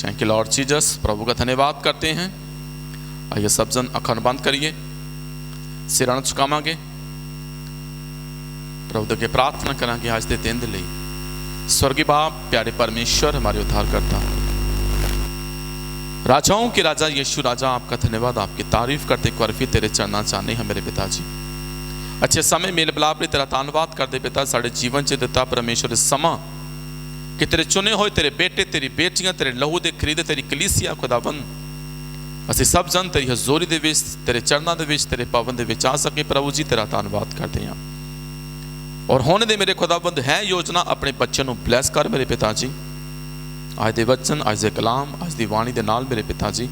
Thank you Lord Jesus. प्रभु का धन्यवाद करते हैं। आइए सब जन अखर बंद करिए, सिरां झुकावांगे, प्रभु के प्रार्थना करांगे आज के दिन के लिए। स्वर्गीय बाप, प्यारे परमेश्वर, हमारे उद्धार करता, राजाओं के राजा यीशु राजा, आपका धन्यवाद, आपकी तारीफ करते एक बार फिर तेरे चरणा चाहते हैं मेरे पिताजी। अच्छे समय मेल बलाप तेरा धन्यवाद करते पिता, साढ़े जीवन च दिता परमेश्वर समा कि तेरे चुने हुए तेरे बेटे, तेरी बेटियां, तेरे लहू के खरीदे तेरी कलीसिया खुदाबंद, असीं सब जन तेरी हजूरी दे विच, तेरे चरणों दे विच, तेरे भवन दे विच आ सके। प्रभु जी तेरा धन्यवाद करते हैं। और होने दे मेरे खुदाबंद है योजना, अपने बच्चों को ब्लैस कर मेरे पिता जी। आज दे वचन, आज दे कलाम, आज दी वाणी दे नाल मेरे पिता जी,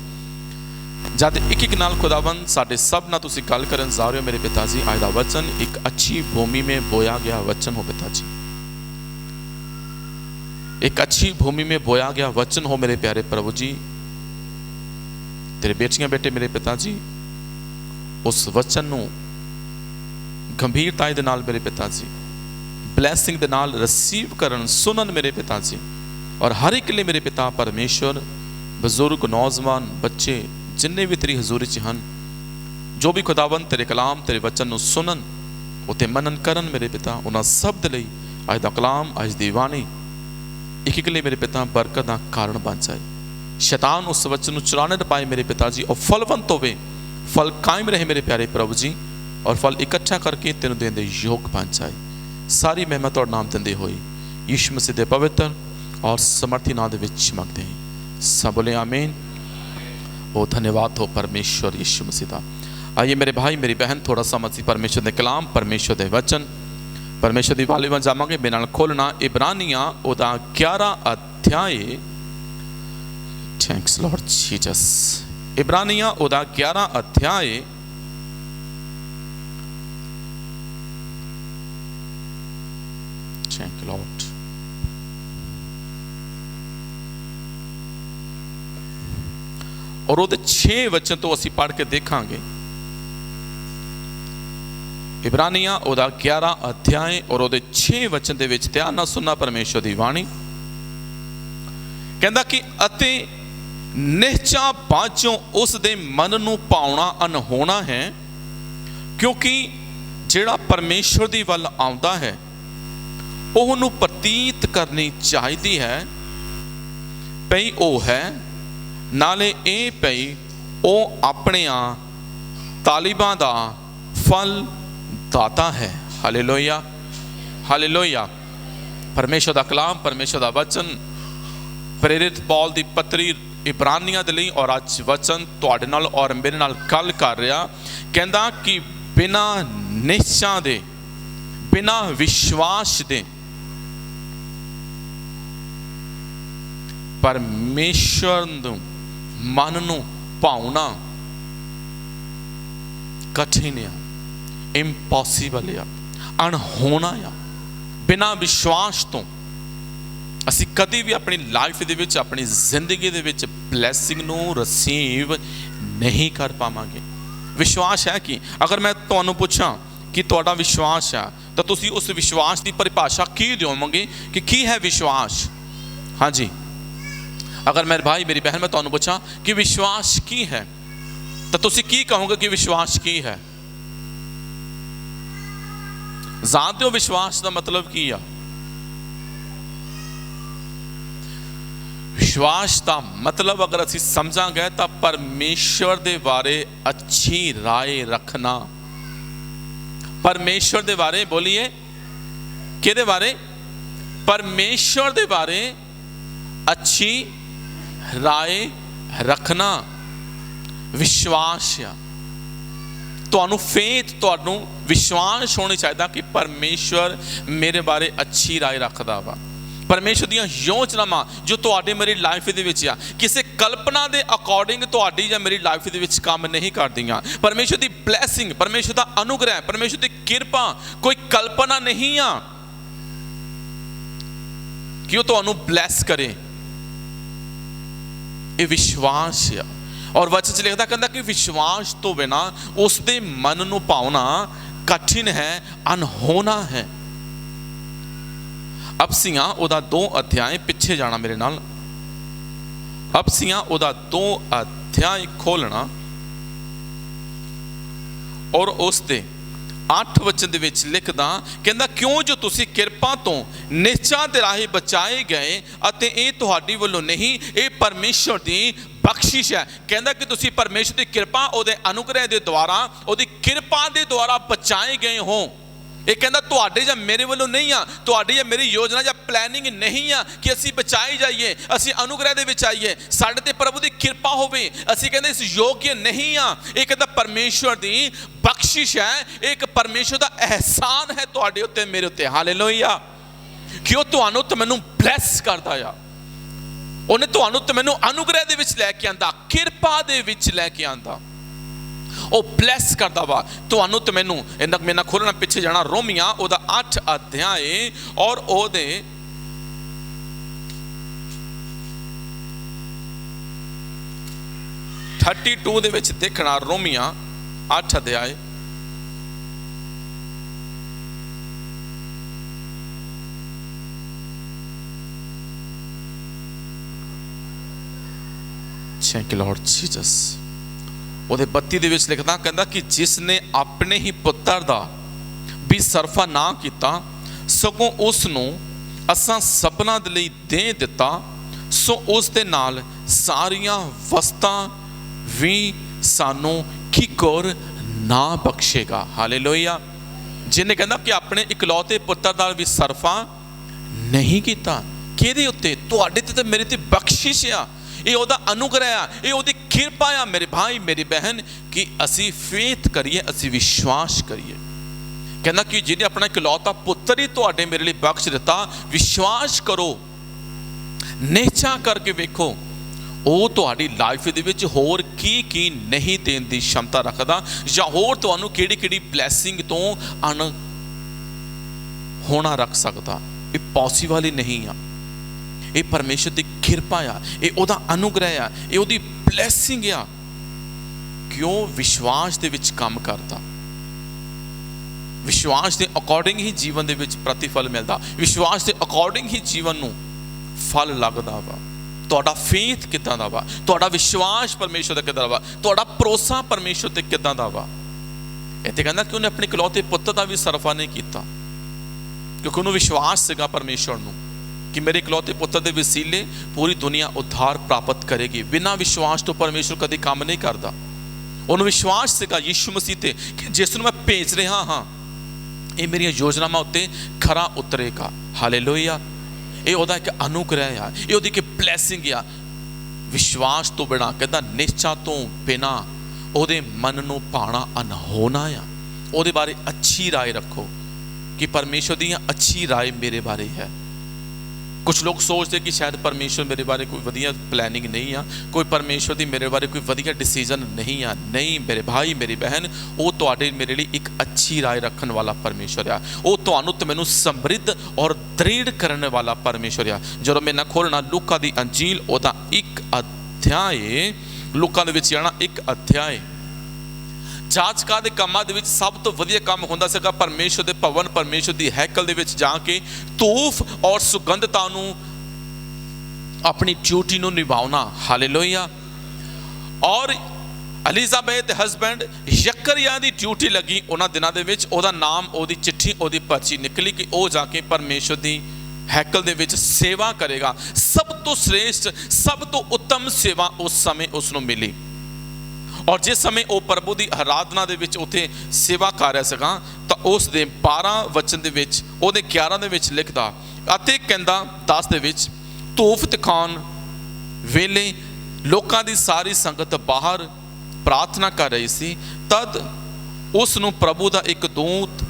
जद एक एक नाल खुदाबंद साडे सब ना तुसीं गल करन जा रहे हो मेरे पिता जी। आज दा वचन एक अच्छी भूमि में बोया गया वचन हो पिता जी, एक अच्छी भूमि में बोया गया वचन हो मेरे प्यारे प्रभु जी। तेरे बेटियां बेटे मेरे पिता जी उस वचन नूं गंभीरता दे नाल मेरे पिता जी, ब्लैसिंग दे नाल रिसीव करन, सुनन मेरे पिता जी। और हर एक लिए मेरे पिता परमेश्वर, बुजुर्ग, नौजवान, बच्चे जिन्ने भी तेरी हजूरी च हन, जो भी खुदावंद तेरे कलाम तेरे वचन नूं सुनन, उते मनन करन मेरे पिता, उन्हां सब दे लई अज दा कलाम, अज दी वाणी एक एक लिए मेरे पिता बरकत का कारण बन जाए। शैतान उस वचन नूं चुराने न पाए मेरे पिता जी, और फलवंत होवे, फल कायम रहे मेरे प्यारे प्रभु जी, और फल इकट्ठा करके तेन देने दे योग बन जाए। सारी महिमा तुहाडा नाम दिंदे होए यीशु मसीह दे पवित्र और समर्थी नाम दे विच मंगते हैं, सब बोले आमीन। ओ धन्यवाद हो परमेश्वर यीशु मसीह दा। आइए मेरे भाई मेरी बहन, थोड़ा सा मसीह परमेश्वर दे कलाम, परमेश्वर दे वचन, परमेश्वर दी वाली वन जावांगे। मेरे नाल खोलना इब्रानियां ओदा 11 अध्याय। Thanks Lord Jesus. इब्रानियां ओदा 11 अध्याय थैंक यू लॉर्ड। और वो 6 वचन तो असी पढ़ के देखांगे। इब्रानियां ओदा 11 अध्याय और वो 6 वचन दे विच ध्यान नाल सुनना परमेश्वर दी वाणी। कहंदा कि अते निश्चा बाझों उस दे मन नूं पाउणा अनहोना है, क्योंकि जिहड़ा परमेश्वर दी वल आउंदा है ਉਹਨੂੰ ਪ੍ਰਤੀਤ ਕਰਨੀ ਚਾਹੀਦੀ ਹੈ ਪਈ ਉਹ ਹੈ, ਨਾਲੇ ਇਹ ਪਈ ਉਹ ਆਪਣਿਆਂ ਤਾਲੀਬਾਂ ਦਾ ਫਲ ਦਾਤਾ है। Hallelujah hallelujah. परमेश्वर का कलाम, परमेश्वर का वचन, प्रेरित पौल की पत्री इब्रानियां दे लई, और अज वचन तुहाडे नाल और मेरे नाल गल कर रहा। कहंदा कि बिना निश्चा दे, बिना विश्वास दे परमेश्वर मन नूं पाउणा कठिन आ, इंपॉसिबल आ, अनहोना आ। बिना विश्वास तो असी कदी भी अपनी लाइफ दे विच, अपनी जिंदगी दे विच ब्लैसिंग नूं रिसीव नहीं कर पावांगे। विश्वास है कि अगर मैं तुहानूं पुछां कि तुहाडा विश्वास है तो तुसी उस विश्वास की परिभाषा की देवोगे कि की है विश्वास? हाँ जी। अगर मेरे भाई मेरी बहन मैं तुहानूं पूछां कि विश्वास की है तो तुसी की कहोगे कि विश्वास की है? जानते हो विश्वास का मतलब की है? विश्वास का मतलब अगर असीं समझांगे तो परमेश्वर दे बारे अच्छी राय रखना। परमेश्वर दे बारे, बोलिए किहदे बारे? परमेश्वर दे बारे अच्छी राय रखना विश्वास आ। तुहानू फेथ, तुहानू विश्वास होना चाहिए कि परमेश्वर मेरे बारे अच्छी राय रखदा वा। परमेश्वर दी योजनावां जो तुहाडे मेरी लाइफ दे विच आ, किसी कल्पना दे अकॉर्डिंग तुहाडी या मेरी लाइफ दे विच काम नहीं करदियां। परमेश्वर दी ब्लैसिंग, परमेश्वर दा अनुग्रह, परमेश्वर दी कृपा कोई कल्पना नहीं आ कि वो तुहानू ब्लैस करे। ये विश्वास आ। और वचन च लिखदा कहंदा कि विश्वास तो बिना उसदे मन नूं पाउणा कठिन है, अनहोना है। अब सियां ओदा 2 अध्याय पिछे जाना मेरे नाल, ਅਪਸੀਆਂ ਉਹਦਾ 2 ਅਧਿਆਇ ਖੋਲਣਾ ਔਰ ਉਸ ਦੇ 8 ਵਚਨ ਦੇ ਵਿੱਚ ਲਿਖਦਾ, ਕਹਿੰਦਾ ਕਿਉਂ ਜੋ ਤੁਸੀਂ ਕਿਰਪਾ ਤੋਂ ਨਿਸ਼ਚਾ ਦੇ ਰਾਹੀਂ ਬਚਾਏ ਗਏ ਅਤੇ ਇਹ ਤੁਹਾਡੀ ਵੱਲੋਂ ਨਹੀਂ, ਇਹ ਪਰਮੇਸ਼ਰ ਦੀ ਬਖਸ਼ਿਸ਼ ਹੈ। ਕਹਿੰਦਾ ਕਿ ਤੁਸੀਂ ਪਰਮੇਸ਼ਰ ਦੀ ਕਿਰਪਾ, ਉਹਦੇ ਅਨੁਗ੍ਰਹਿ ਦੇ ਦੁਆਰਾ, ਉਹਦੀ ਕਿਰਪਾ ਦੇ ਦੁਆਰਾ ਬਚਾਏ ਗਏ ਹੋ। ਇਹ ਕਹਿੰਦਾ ਤੁਹਾਡੇ ਜਾਂ ਮੇਰੇ ਵੱਲੋਂ ਨਹੀਂ ਆ, ਤੁਹਾਡੀ ਜਾਂ ਮੇਰੀ ਯੋਜਨਾ ਜਾਂ ਪਲੈਨਿੰਗ ਨਹੀਂ ਆ ਕਿ ਅਸੀਂ ਬਚਾਏ ਜਾਈਏ, ਅਸੀਂ ਅਨੁਗ੍ਰਹਿ ਦੇ ਵਿੱਚ ਆਈਏ, ਸਾਡੇ ਤੇ ਪ੍ਰਭੂ ਦੀ ਕਿਰਪਾ ਹੋਵੇ। ਅਸੀਂ ਕਹਿੰਦੇ ਇਸ ਯੋਗ ਨਹੀਂ ਆ। ਇਹ ਕਹਿੰਦਾ ਪਰਮੇਸ਼ਰ ਦੀ ਬਖਸ਼ਿਸ਼ ਹੈ, ਇੱਕ ਪਰਮੇਸ਼ਰ ਦਾ ਅਹਿਸਾਨ ਹੈ ਤੁਹਾਡੇ ਉੱਤੇ, ਮੇਰੇ ਉੱਤੇ। ਹਾਲੇਲੂਇਆ। ਕਿ ਉਹ ਤੁਹਾਨੂੰ ਤੇ ਮੈਨੂੰ ਬਲੈਸ ਕਰਦਾ ਆ, ਉਹਨੇ ਤੁਹਾਨੂੰ ਤੇ ਮੈਨੂੰ ਅਨੁਗ੍ਰਹਿ ਦੇ ਵਿੱਚ ਲੈ ਕੇ ਆਂਦਾ, ਕਿਰਪਾ ਦੇ ਵਿੱਚ ਲੈ ਕੇ ਆਂਦਾ, ਉਹ ਬਲੈਸ ਕਰਦਾ ਵਾ ਤੁਹਾਨੂੰ ਤੇ ਮੈਨੂੰ। ਇਹਨਾਂ ਮੇਰੇ ਨਾਲ ਖੋਲਣਾ, ਪਿੱਛੇ ਜਾਣਾ, ਰੋਮੀਆਂ ਉਹਦਾ 8 ਅਧਿਆਇ ਔਰ ਉਹਦੇ 32 ਦੇ ਵਿੱਚ ਦੇਖਣਾ। ਰੋਮੀਆਂ 8 ਅਧਿਆਇ ਥੈਂਕ ਯੂ ਲਾਰਡ ਜੀਸਸ। ਉਹਦੇ 32 ਦੇ ਵਿੱਚ ਲਿਖਦਾ, ਕਹਿੰਦਾ ਕਿ ਜਿਸ ਨੇ ਆਪਣੇ ਹੀ ਪੁੱਤਰ ਦਾ ਵੀ ਸਰਫਾ ਨਾ ਕੀਤਾ, ਸਗੋਂ ਉਸ ਨੂੰ ਅਸਾਂ ਸਭਨਾਂ ਦੇ ਲਈ ਦੇ ਦਿੱਤਾ, ਸੋ ਉਸ ਦੇ ਨਾਲ ਸਾਰੀਆਂ ਵਸਤਾਂ ਵੀ ਸਾਨੂੰ ਕੀ ਕੋਰ ਨਾ ਬਖਸ਼ੇਗਾ। ਹਾਲੇਲੂਇਆ। ਜਿਹਨੇ ਕਹਿੰਦਾ ਕਿ ਆਪਣੇ ਇਕਲੌਤੇ ਪੁੱਤਰ ਦਾ ਵੀ ਸਰਫਾ ਨਹੀਂ ਕੀਤਾ, ਕਿਹਦੇ ਉੱਤੇ? ਤੁਹਾਡੇ ਤੇ ਮੇਰੇ ਤੇ ਬਖਸ਼ਿਸ਼ ਆ, ਇਹ ਉਹਦਾ ਅਨੁਗ੍ਰਹਿ ਆ, ਇਹ ਉਹਦੀ ਕਿਰਪਾ ਆ ਮੇਰੇ ਭਾਈ ਮੇਰੀ ਬਹਿਨ, ਕਿ ਅਸੀਂ ਫੇਥ ਕਰੀਏ, ਅਸੀਂ ਵਿਸ਼ਵਾਸ ਕਰੀਏ। ਕਹਿੰਦਾ ਕਿ ਜਿਹਨੇ ਆਪਣਾ ਇਕਲੌਤਾ ਪੁੱਤਰ ਹੀ ਤੁਹਾਡੇ ਮੇਰੇ ਲਈ ਬਖਸ਼ ਦਿੱਤਾ, ਵਿਸ਼ਵਾਸ ਕਰੋ, ਨਿਸ਼ਚਾ ਕਰਕੇ ਵੇਖੋ, ਉਹ ਤੁਹਾਡੀ ਲਾਈਫ ਦੇ ਵਿੱਚ ਹੋਰ ਕੀ ਕੀ ਨਹੀਂ ਦੇਣ ਦੀ ਸ਼ਮਤਾ ਰੱਖਦਾ, ਜਾਂ ਹੋਰ ਤੁਹਾਨੂੰ ਕਿਹੜੀ ਕਿਹੜੀ ਬਲੈਸਿੰਗ ਤੋਂ ਹੋਣਾ ਰੱਖ ਸਕਦਾ। ਇਹ ਪੋਸੀਬਲ ਹੀ ਨਹੀਂ ਆ। ਇਹ ਪਰਮੇਸ਼ਰ ਦੀ ਕਿਰਪਾ ਆ, ਇਹ ਉਹਦਾ ਅਨੁਗ੍ਰਹਿ ਆ, ਇਹ ਉਹਦੀ ਬਲੈਸਿੰਗ ਆ। ਕਿਉਂ? ਵਿਸ਼ਵਾਸ ਦੇ ਵਿੱਚ ਕੰਮ ਕਰਦਾ, ਵਿਸ਼ਵਾਸ ਦੇ ਅਕੋਰਡਿੰਗ ਹੀ ਜੀਵਨ ਦੇ ਵਿੱਚ ਪ੍ਰਤੀਫਲ ਮਿਲਦਾ, ਵਿਸ਼ਵਾਸ ਦੇ ਅਕੋਰਡਿੰਗ ਹੀ ਜੀਵਨ ਨੂੰ ਫਲ ਲੱਗਦਾ ਵਾ। ਤੁਹਾਡਾ ਫੇਥ ਕਿੱਦਾਂ ਦਾ ਵਾ, ਤੁਹਾਡਾ ਵਿਸ਼ਵਾਸ ਪਰਮੇਸ਼ਰ ਦਾ ਕਿੱਦਾਂ ਦਾ ਵਾ, ਤੁਹਾਡਾ ਭਰੋਸਾ ਪਰਮੇਸ਼ਰ ਤੇ ਕਿੱਦਾਂ ਦਾ ਵਾ। ਇੱਥੇ ਕਹਿੰਦਾ ਕਿ ਉਹਨੇ ਆਪਣੇ ਇਕਲੌਤੇ ਪੁੱਤਰ ਦਾ ਵੀ ਸਰਫਾ ਨਹੀਂ ਕੀਤਾ, ਕਿਉਂਕਿ ਉਹਨੂੰ ਵਿਸ਼ਵਾਸ ਸੀਗਾ ਪਰਮੇਸ਼ਰ ਨੂੰ ਕਿ ਮੇਰੇ ਇਕਲੌਤੇ ਪੁੱਤਰ ਦੇ ਵਸੀਲੇ ਪੂਰੀ ਦੁਨੀਆ ਉद्धार ਪ੍ਰਾਪਤ ਕਰੇਗੀ। ਬਿਨਾਂ ਵਿਸ਼ਵਾਸ ਤੋਂ ਪਰਮੇਸ਼ਰ ਕਦੇ ਕੰਮ ਨਹੀਂ ਕਰਦਾ। ਉਹਨੂੰ ਵਿਸ਼ਵਾਸ ਸੀਗਾ ਯਿਸੂ ਮਸੀਹ ਤੇ ਕਿ ਜਿਸ ਨੂੰ ਮੈਂ ਭੇਜ ਰਿਹਾ ਹਾਂ, ਇਹ ਮੇਰੀਆਂ ਯੋਜਨਾਵਾਂ ਉੱਤੇ ਖਰਾ ਉਤਰੇਗਾ। ਹਾਲੇਲੂਇਆ। ਇਹ ਉਹਦਾ ਇੱਕ ਅਨੁਗ੍ਰਹਿ ਆ, ਇਹ ਉਹਦੀ ਇੱਕ ਬਲੈਸਿੰਗ ਆ। ਵਿਸ਼ਵਾਸ ਤੋਂ ਬਿਨਾਂ, ਕਹਿੰਦਾ ਨਿਸ਼ਚਾ ਤੋਂ ਬਿਨਾਂ ਉਹਦੇ ਮਨ ਨੂੰ ਪਾਣਾ ਅਨਹੋਣਾ ਆ। ਉਹਦੇ ਬਾਰੇ ਅੱਛੀ ਰਾਏ ਰੱਖੋ ਕਿ ਪਰਮੇਸ਼ਰ ਦੀ ਅੱਛੀ ਰਾਏ ਮੇਰੇ ਬਾਰੇ ਹੈ। ਕੁਝ ਲੋਕ ਸੋਚਦੇ ਕਿ ਸ਼ਾਇਦ ਪਰਮੇਸ਼ਰ ਮੇਰੇ ਬਾਰੇ ਕੋਈ ਵਧੀਆ ਪਲੈਨਿੰਗ ਨਹੀਂ ਆ, ਕੋਈ ਪਰਮੇਸ਼ਰ ਦੀ ਮੇਰੇ ਬਾਰੇ ਕੋਈ ਵਧੀਆ ਡਿਸੀਜਨ ਨਹੀਂ ਆ। ਨਹੀਂ ਮੇਰੇ ਭਾਈ ਮੇਰੀ ਬਹਿਨ, ਉਹ ਤੁਹਾਡੇ ਮੇਰੇ ਲਈ ਇੱਕ ਅੱਛੀ ਰਾਏ ਰੱਖਣ ਵਾਲਾ ਪਰਮੇਸ਼ਰ ਆ। ਉਹ ਤੁਹਾਨੂੰ ਤੇ ਮੈਨੂੰ ਸਮਰਿੱਧ ਔਰ ਦ੍ਰਿੜ ਕਰਨ ਵਾਲਾ ਪਰਮੇਸ਼ਰ ਆ। ਜਦੋਂ ਮੈਂ ਨਾ ਖੋਲਣਾ ਲੂਕਾ ਦੀ ਅੰਜੀਲ ਉਹਦਾ 1 ਅਧਿਆਇ, ਲੂਕਾ ਦੇ ਵਿੱਚ ਜਾਣਾ 1 ਅਧਿਆਇ। ਜਾਚਕਾਂ ਦੇ ਕੰਮਾਂ ਦੇ ਵਿੱਚ ਸਭ ਤੋਂ ਵਧੀਆ ਕੰਮ ਹੁੰਦਾ ਸੀਗਾ ਪਰਮੇਸ਼ਰ ਦੇ ਭਵਨ, ਪਰਮੇਸ਼ਰ ਦੀ ਹੈਕਲ ਦੇ ਵਿੱਚ ਜਾ ਕੇ ਧੂਫ ਔਰ ਸੁਗੰਧਤਾ ਨੂੰ, ਆਪਣੀ ਡਿਊਟੀ ਨੂੰ ਨਿਭਾਉਣਾ। ਹਾਲੇਲੂਇਆ। ਔਰ ਐਲਿਜ਼ਾਬੈਥ ਦੇ ਹਸਬੈਂਡ ਜ਼ਕਰੀਆ ਦੀ ਡਿਊਟੀ ਲੱਗੀ ਉਹਨਾਂ ਦਿਨਾਂ ਦੇ ਵਿੱਚ। ਉਹਦਾ ਨਾਮ, ਉਹਦੀ ਚਿੱਠੀ, ਉਹਦੀ ਪਰਚੀ ਨਿਕਲੀ ਕਿ ਉਹ ਜਾ ਕੇ ਪਰਮੇਸ਼ਰ ਦੀ ਹੈਕਲ ਦੇ ਵਿੱਚ ਸੇਵਾ ਕਰੇਗਾ। ਸਭ ਤੋਂ ਸ੍ਰੇਸ਼ਟ, ਸਭ ਤੋਂ ਉੱਤਮ ਸੇਵਾ ਉਸ ਸਮੇਂ ਉਸ ਨੂੰ ਮਿਲੀ। ਔਰ ਜਿਸ ਸਮੇਂ ਉਹ ਪ੍ਰਭੂ ਦੀ ਆਰਾਧਨਾ ਦੇ ਵਿੱਚ ਉੱਥੇ ਸੇਵਾ ਕਰ ਰਿਹਾ ਸੀਗਾ, ਤਾਂ ਉਸ ਦੇ 12 ਵਚਨ ਦੇ ਵਿੱਚ, ਉਹਦੇ 11 ਦੇ ਵਿੱਚ ਲਿਖਦਾ, ਅਤੇ ਕਹਿੰਦਾ 10 ਦੇ ਵਿੱਚ, ਧੂਫ ਦਿਖਾਉਣ ਵੇਲੇ ਲੋਕਾਂ ਦੀ ਸਾਰੀ ਸੰਗਤ ਬਾਹਰ ਪ੍ਰਾਰਥਨਾ ਕਰ ਰਹੀ ਸੀ। ਤਦ ਉਸ ਨੂੰ ਪ੍ਰਭੂ ਦਾ ਇੱਕ ਦੂਤ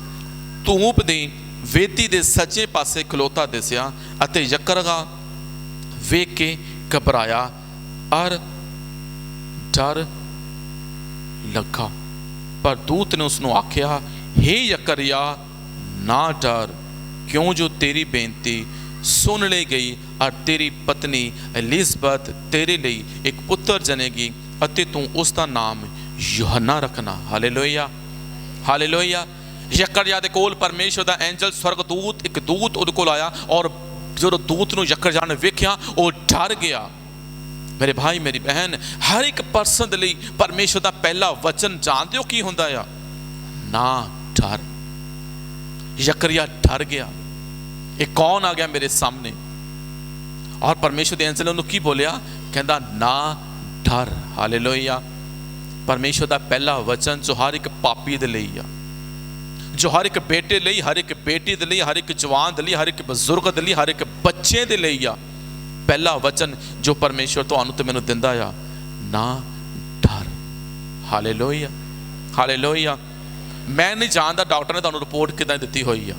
ਧੂਪ ਦੀ ਵੇਦੀ ਦੇ ਸੱਜੇ ਪਾਸੇ ਖਲੋਤਾ ਦਿਸਿਆ, ਅਤੇ ਜ਼ਕਰੀਆ ਵੇਖ ਕੇ ਘਬਰਾਇਆ ਔਰ ਡਰ ਲੱਗਾ। ਪਰ ਦੂਤ ਨੇ ਉਸ ਨੂੰ ਆਖਿਆ, ਹੇ ਜ਼ਕਰੀਆ ਨਾ ਡਰ, ਕਿਉਂ ਜੋ ਤੇਰੀ ਬੇਨਤੀ ਸੁਣ ਲਈ ਗਈ, ਔਰ ਤੇਰੀ ਪਤਨੀ ਐਲਿਜ਼ਬeth ਤੇਰੇ ਲਈ ਇੱਕ ਪੁੱਤਰ ਜਨੇਗੀ, ਅਤੇ ਤੂੰ ਉਸ ਦਾ ਨਾਮ ਯੂਹੰਨਾ ਰੱਖਣਾ। ਹਾਲੇਲੂਇਆ। ਹਾਲੇਲੂਇਆ। ਜ਼ਕਰੀਆ ਦੇ ਕੋਲ ਪਰਮੇਸ਼ਰ ਦਾ ਐਂਜਲ, ਸਵਰਗਦੂਤ, ਇੱਕ ਦੂਤ ਉਹਦੇ ਕੋਲ ਆਇਆ, ਔਰ ਜਦੋਂ ਦੂਤ ਨੂੰ ਜ਼ਕਰੀਆ ਨੇ ਵੇਖਿਆ ਉਹ ਡਰ ਗਿਆ। मेरे भाई मेरी बहन, हर एक परसन दे लई परमेश्वर दा पहला वचन जानते हो की हुंदा आ? ना डर। यकरिया डर गया, ये कौन आ गया मेरे सामने? और परमेश्वर दे एंजल ने उन्होंने की बोलिया, कहंदा ना डर। हालेलुया। परमेश्वर दा पहला वचन जो हर एक पापी दे लई आ, जो हर एक बेटे लई, हर एक बेटी दे लई, हर एक जवान दे लई, हर एक बजुर्ग दे लई, हर एक बच्चे दे लई आ, पहला वचन जो परमेश्वर तुहानू ते मैनू दिंदा आ, ना डर। Hallelujah, hallelujah. मैं नहीं जानता डॉक्टर ने तुहानू रिपोर्ट किदां दित्ती होई आ,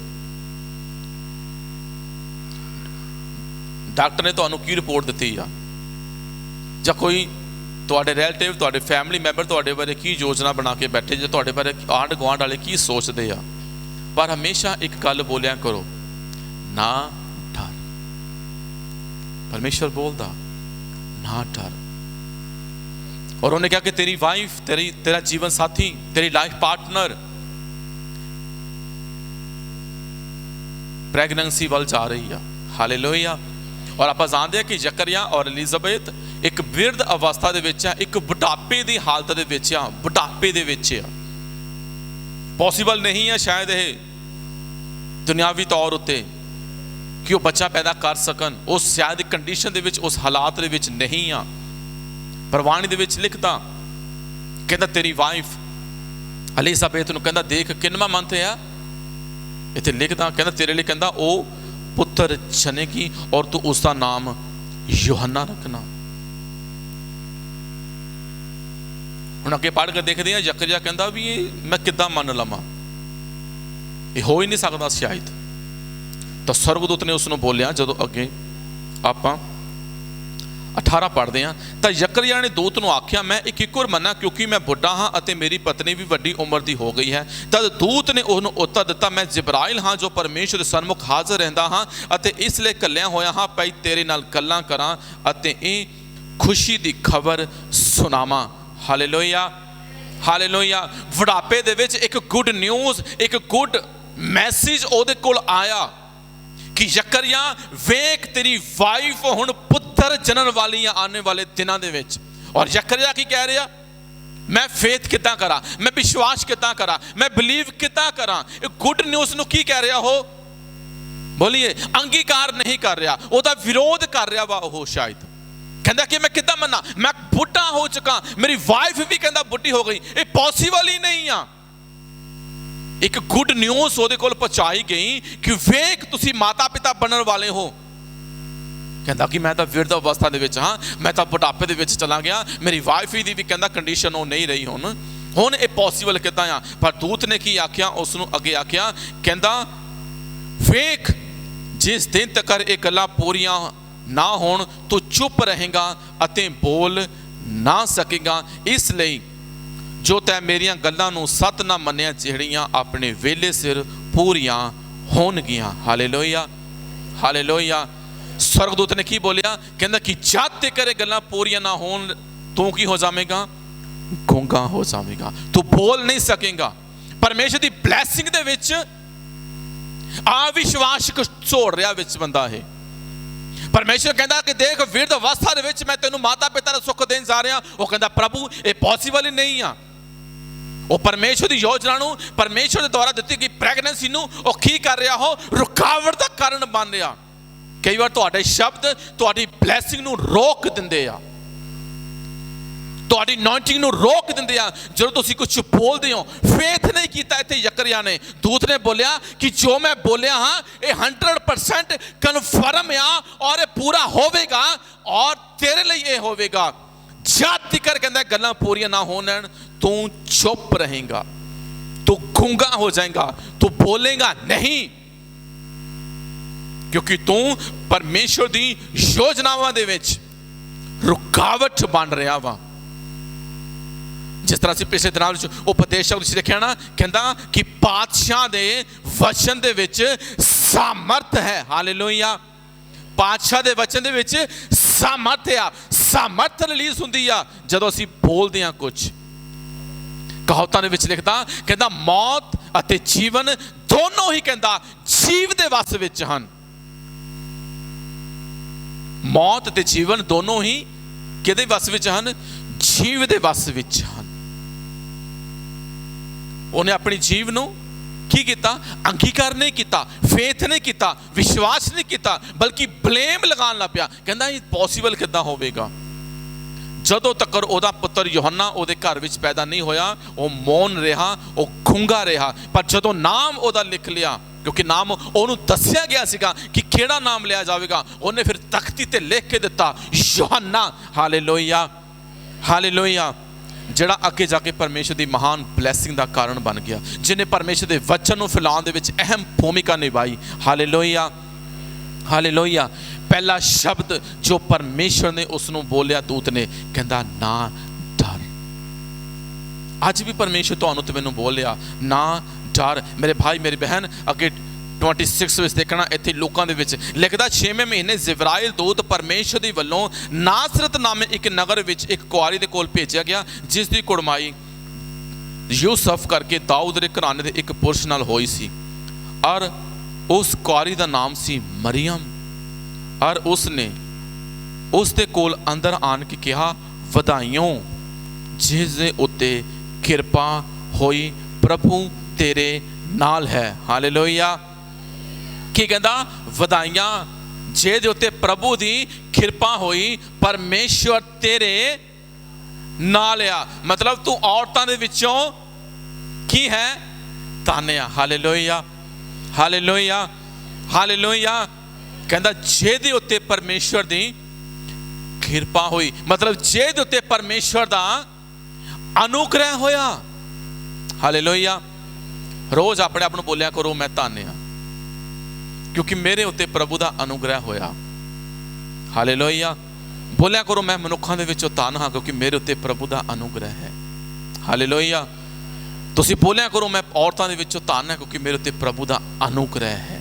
डॉक्टर ने तुहानू की रिपोर्ट दित्ती आ, जां कोई तुहाडे रिलेटिव, तुहाडे फैमिली मैंबर तुहाडे बारे की योजना बना के बैठे, जो तुहाडे बारे आंढ गुआंढ वाले की सोचते आ। पर हमेशा एक गल बोलिया करो, ना डर। परमेश्वर बोलदा ना डर। और उन्हें कहा कि तेरी वाइफ, तेरा जीवन साथी, तेरी लाइफ पार्टनर प्रेगनेंसी वाल जा रही है। हालेलुया। और आप जानते हैं कि जकरिया और एलिजाबेथ एक बिरध अवस्था दे विच है, एक बुढ़ापे की हालत दे विच आ, बुढ़ापे दे विच आ। पॉसीबल नहीं है शायद ये दुनियावी तौर उत्ते कि वो बच्चा पैदा कर सकन, उस शायद कंडीशन दे विच, उस हालात दे विच नहीं आ। परवाणी दे विच लिखदा, कहंदा तेरी वाइफ एलिजाबेथ नूं कहंदा देख किनवा मंथ है, इत्थे लिखदा, कहंदा तेरे लिए कहंदा ओ पुत्र जनेगी और तू उसका नाम यूहन्ना रखना। हुण अगे पढ़ के देखते हैं, जकरिया कहंदा भी ये मैं किद्दां मन लवां, ये हो ही नहीं सकता शायद। तो स्वर्गदूत ने उसनूं बोलिया, जदों अगे आपां 18 पढ़ते हैं, तो जकरिया ने दूत नूं आख्या मैं एक और मना, क्योंकि मैं बुढ़ा हाँ अते मेरी पत्नी भी वड्डी उम्र की हो गई है। तद दूत ने उन्होंने उत्तर दिता, मैं जिब्राइल हाँ जो परमेश्वर के सन्मुख हाजिर रहता हाँ, अते इसलिए कलिया होया हाँ भाई तेरे नाल गल्लां करां अते ये खुशी की खबर सुनावां। Hallelujah, hallelujah. बुढ़ापे दे विच एक गुड न्यूज़, एक गुड मैसेज उहदे कोल आया कि जकरिया वेख तेरी वाइफ हुण पुत्र जनन वाली है आने वाले दिनों दे विच। और जकरिया की कह रहा, मैं फेथ कितना करा, मैं विश्वास कितना करा, मैं बिलीव कितना करा। गुड न्यूज़ नूं की कह रहा हो, बोलिए, अंगीकार नहीं कर रहा, ओदा विरोध कर रहा वा। ओह शायद कहंदा कि मैं कितना मना, मैं बुढ़ा हो चुका, मेरी वाइफ भी कहंदा बुढ़ी हो गई, ये पॉसिबल ही नहीं आ। एक गुड न्यूज़ ਉਹਦੇ ਕੋਲ ਪਹੁੰਚਾਈ गई कि वेख तुसी माता पिता बनने वाले हो। कहता कि मैं तो विरध अवस्था दे विच हाँ, मैं तो बुढ़ापे दे विच चला गया, मेरी वाइफ दी भी कहता कंडीशन वो नहीं रही हुण ये पॉसिबल किदां आ। पर दूत ने की आख्या, उसनूं अगे आख्या, कहता वेख जिस दिन तक ये गल्लां पूरियां ना होण तू चुप रहेगा अते बोल ना सकेगा, इसलिए जो तै मेरिया गल्लां नूं सत ना मन्निया जिहड़ियां अपने वेले सिर पूरियां होणगियां। Hallelujah, hallelujah. स्वर्गदूत ने की बोलिया, कहंदा कि जद तक करे गल्लां पूरियां ना होण तू की हो जावेगा, गूंगा हो जावेगा, तू बोल नहीं सकेगा। परमेश्वर दी ब्लैसिंग दे विच अविश्वास को छोड़ रहा विच बंदा है। परमेश्वर कहता कि देख विरध अवस्था दे विच मैं तेनू माता पिता दा सुख देन जा रहा, वो कहता प्रभु ये पॉसिबल ही नहीं आ। वो परमेश्वर की योजना नूं, परमेश्वर के द्वारा दी गई प्रैगनेंसी नूं वो की कर रहा हो, रुकावट का कारण बन रहा। कई बार तुहाडे शब्द तुहाडी ब्लैसिंग नूं रोक दिंदे आ, तुहाडी अनॉइंटिंग नूं रोक दिंदे आ। जदों तुसीं कुछ बोलदे हो, फेथ नहीं कीता इत्थे जकरिया ने, दूत ने बोलिया कि जो मैं बोलिया हाँ ये 100% कन्फर्म आ और ये पूरा होवेगा और तेरे लिए ये होवेगा। जद तिकर कहंदा गल्लां पूरियां ना होण तू चुप रहेगा, तू गूंगा हो जाएगा, तू बोलेगा नहीं, क्योंकि तू परमेश्वर दी योजनावां दे विच रुकावट बन रहा वा। जिस तरह से पिछले दिनां उपदेश लिखिया ना, कहंदा कि पातशाह दे वचन दे विच सामर्थ है। हालेलुया। पातशाह दे वचन दे विच सामर्थ आ, सामर्थ रिलीज हुंदी आ जदों असीं बोलदे आ। कुछ कहावतां दे विच लिखदा, कहंदा मौत अते जीवन दोनों ही कहंदा जीव दे वस विच हन। मौत अते जीवन दोनों ही किहदे वस विच हन? जीव दे वस विच हन। उन्हें अपनी जीव नूं की किया? अंगीकार नहीं किया, फेथ नहीं किया, विश्वास नहीं किया, बल्कि ब्लेम लगान लग पिया। कहता ये पॉसीबल किद्दां होवेगा? जदों तक उहदा पुत्र यूहन्ना उहदे घर विच पैदा नहीं होया, वो मौन रहा, वो गूंगा रहा। पर जदों नाम उहदा लिख लिया, क्योंकि नाम उहनूं दस्सिया गया सीगा कि किहड़ा नाम लिया जाएगा, उन्हें फिर तख्ती ते लिख के दिता यूहन्ना। Hallelujah, hallelujah. जिहड़ा अगे जाके परमेश्वर की महान ब्लैसिंग का कारण बन गया, जिन्हें परमेश्वर के वचन को फैलाने दे विच अहम भूमिका निभाई। Hallelujah, hallelujah. पहला शब्द जो परमेश्वर ने उसनों बोलिया दूत ने, कहता ना डर। अज भी परमेश्वर तुहानूं ते मैनूं बोलिया ना डर। मेरे भाई मेरी बहन, अगे 26 ਵਿੱਚ देखना, इत्थे लोकां दे विच लिखदा 6वें महीने जिब्राइल दूत परमेश्वर दी वल्लों नासरत नामे एक नगर विच एक कुआरी दे कोल भेजिया गया, जिस दी कुड़माई यूसुफ करके दाऊद दे घराने दे एक पुरुष नाल होई सी, और उस कुआरी दा नाम सी मरियम। और उसने उस दे कोल अंदर आन के कहा, वधाइयों जिस दे उत्ते किरपा होई, प्रभु तेरे नाल है। हालेलुया। की कहता? वधाइयां जे दे उत्ते प्रभु दी किरपा होई, परमेश्वर तेरे नाल आ। मतलब तू औरतां दे विचों की है? तान्या। Hallelujah, hallelujah, hallelujah. कहता जे दे उत्ते परमेश्वर दी किरपा हुई, मतलब जे दे उत्ते परमेश्वर दा अनुग्रह होया। हालेलुया। रोज अपने आप को बोलिया करो, मैं धन्य, क्योंकि मेरे उत्ते प्रभु का अनुग्रह होया। हालेलुया। बोलिया करो, मैं मनुखों के विचों धन हाँ, क्योंकि मेरे उत्ते प्रभु का अनुग्रह है। हालेलुया। तुसीं बोलिया करो, मैं औरतों के विचों धन है, क्योंकि मेरे उत्ते प्रभु का अनुग्रह है।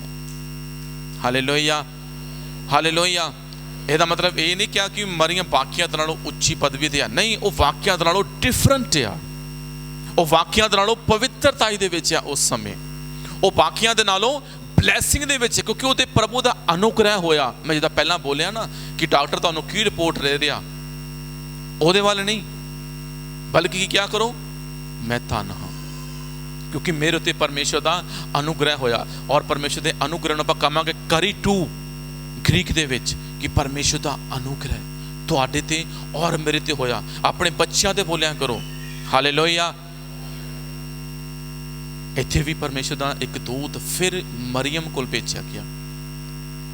Hallelujah, hallelujah. ਇਹਦਾ मतलब ये नहीं क्या कि मरियम बाकियां ਦੇ ਨਾਲੋਂ ਉੱਚੀ ਪਦਵੀ ਤੇ ਆ, नहीं, वो वाकियां ਦੇ ਨਾਲੋਂ डिफरेंट आ। वो वाकियां ਦੇ ਨਾਲੋਂ ਪਵਿੱਤਰਤਾ ਦੇ ਵਿੱਚ ਆ। उस समय वो बाकियां ਦੇ ਨਾਲੋਂ ब्लैसिंग दे विच, क्योंकि वो प्रभु का अनुग्रह होया। मैं जिदा पहला बोलिया ना कि डॉक्टर तुहानूं की रिपोर्ट दे रहा, उहदे वाल नहीं, बल्कि क्या करो, मैं धन हाँ, क्योंकि मेरे उत्ते परमेश्वर का अनुग्रह होया। और परमेश्वर के अनुग्रह नूं आपां कहांगे करी टू ग्रीक दे विच, कि परमेश्वर का अनुग्रह तुहाडे ते और मेरे ते होया। अपने बच्चों ते बोलिया करो। हालेलुया। इत्थे भी परमेश्वर का एक दूत फिर मरियम को भेजा गया,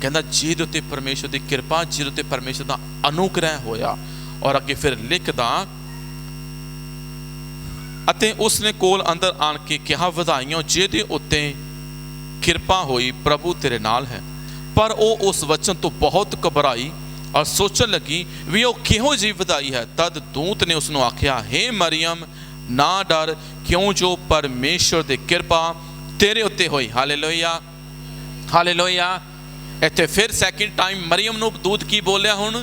कहता जिहदे उत्ते परमेश्वर की कृपा, जिहदे उत्ते परमेश्वर का अनुग्रह होया। और अगे फिर लिखदा, अते उसने कोल अंदर आन के कहा, वधाइयों जिहदे उत्ते कृपा होई, प्रभु तेरे नाल है। पर वो उस वचन तो बहुत घबराई और सोचन लगी भी वो किहो जी वधाई है। तद दूत ने उसनों आख्या, हे मरियम ना डर, क्यों जो परमेश्वर की कृपा तेरे उत्ते होई। Hallelujah, hallelujah. इत्थे फिर सैकेंड टाइम मरियम नूं दूत की बोलिया, हुण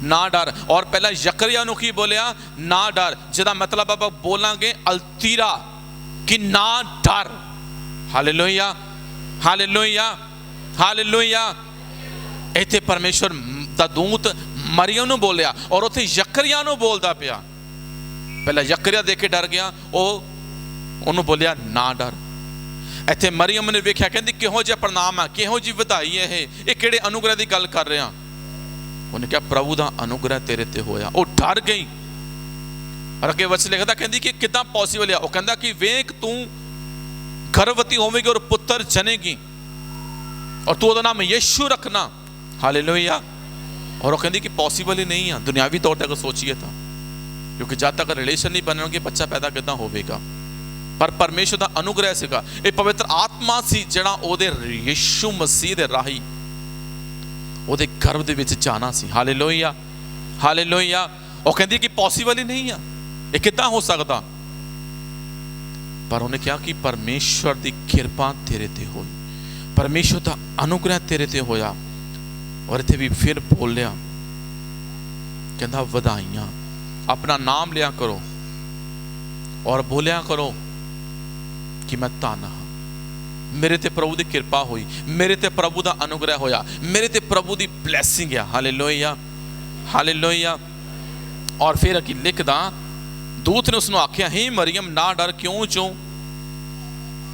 ना डर। और पहला जकरिया नूं की बोलिया, ना डर, जिहदा मतलब आप बोलांगे अलतीरा, कि ना डर। Hallelujah, hallelujah, hallelujah. इत्थे परमेश्वर दा दूत मरियम नूं बोलिया और उत्थे जकरिया नूं बोलदा पिया। पहला जकरिया देख के डर गया, उन्होंने बोलिया ना डर। इत्थे मरियम ने वेख्या, कहती किहो जिहा प्रणाम है, किहो जी वधाई है, ये किहड़े अनुग्रह की गल कर रहा। उन्हें कहा प्रभु का अनुग्रह तेरे ते होया। वो डर गई। और अगे वचन लिखदा, कहती कि किदां पॉसीबल है। वो कहता कि वेख तू गर्भवती होवेगी और पुत्र जनेगी, और तू उसका नाम यीशु रखना। हालेलुया। और वो कहती कि पॉसीबल ही नहीं है दुनियावी तौर पर अगर सोचिए तो, क्योंकि जब तक रिलेशन नहीं बनने बच्चा पैदा किदां होवेगा। पर परमेश्वर का अनुग्रह सीगा, ये पवित्र आत्मा सी जिहड़ा ओदे यीशु मसीह दे राही ओदे गर्भ दे विच जाना सी। Hallelujah, hallelujah. वो कहती कि पॉसीबल ही नहीं है, ये किदां हो सकता। पर उन्हें कहा कि परमेश्वर की कृपा तेरे ते होई, परमेश्वर का अनुग्रह तेरे ते होया। और इत्थे भी फिर बोलिया, कहता वधाइयां, अपना नाम लिया करो और बोलिया करो कि मैं धन हाँ, मेरे ते प्रभु की कृपा हुई, मेरे ते प्रभु का अनुग्रह होया, मेरे ते प्रभु की ब्लैसिंग है। हालेलुया, हालेलुया, और फिर अगी लिखदा, दूत ने उसनों आख्या, हे मरियम ना डर, क्यों जो